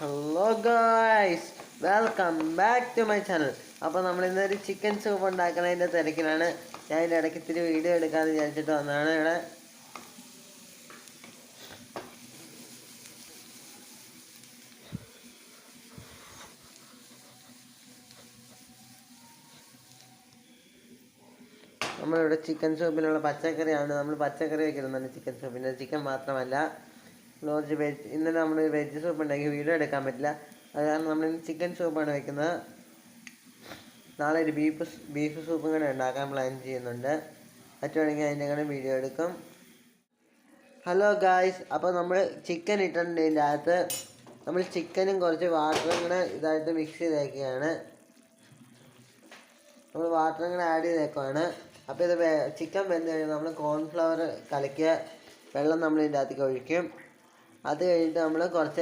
Hello guys, welcome back to my channel. അപ്പോൾ നമ്മൾ ഇന്നൊരു ചിക്കൻ സൂപ്പ് ഉണ്ടാക്കുന്നതിൻ്റെ തിരക്കിലാണ്. ഞാൻ ഇതിൻ്റെ ഇടയ്ക്ക് ഇത്തിരി വീഡിയോ എടുക്കാമെന്ന് വിചാരിച്ചിട്ട് വന്നതാണ്. ഇവിടെ നമ്മളിവിടെ ചിക്കൻ സൂപ്പിനുള്ള പച്ചക്കറിയാണ്. നമ്മൾ പച്ചക്കറി വയ്ക്കുന്നുണ്ട് ചിക്കൻ സൂപ്പിന്. ചിക്കൻ മാത്രമല്ല, കുറച്ച് വെജ്. ഇന്നലെ നമ്മൾ വെജ് സൂപ്പ് ഉണ്ടാക്കി വീഡിയോ എടുക്കാൻ പറ്റില്ല. അത് കാരണം നമ്മൾ ചിക്കൻ സൂപ്പാണ് വയ്ക്കുന്നത്. നാളെ ഒരു ബീഫ് സൂപ്പും കൂടെ ഉണ്ടാക്കാൻ പ്ലാൻ ചെയ്യുന്നുണ്ട്. പറ്റുവാണെങ്കിൽ അതിൻ്റെ കൂടെ വീഡിയോ എടുക്കും. ഹലോ ഗായ്സ്, അപ്പോൾ നമ്മൾ ചിക്കൻ ഇട്ടിട്ടുണ്ട്. ഇതിൻ്റെ അകത്ത് നമ്മൾ ചിക്കനും കുറച്ച് വാട്ടറും കൂടെ ഇതായിട്ട് മിക്സ് ചെയ്തേക്കുകയാണ്. നമ്മൾ വാട്ടറും കൂടെ ആഡ് ചെയ്തേക്കുവാണ്. അപ്പോൾ ഇത് ചിക്കൻ വെന്ത് കഴിയുമ്പോൾ നമ്മൾ കോൺഫ്ലവർ കലക്കിയ വെള്ളം നമ്മൾ ഇതിൻ്റെ അകത്തേക്ക് ഒഴിക്കും. അത് കഴിഞ്ഞിട്ട് നമ്മൾ കുറച്ച്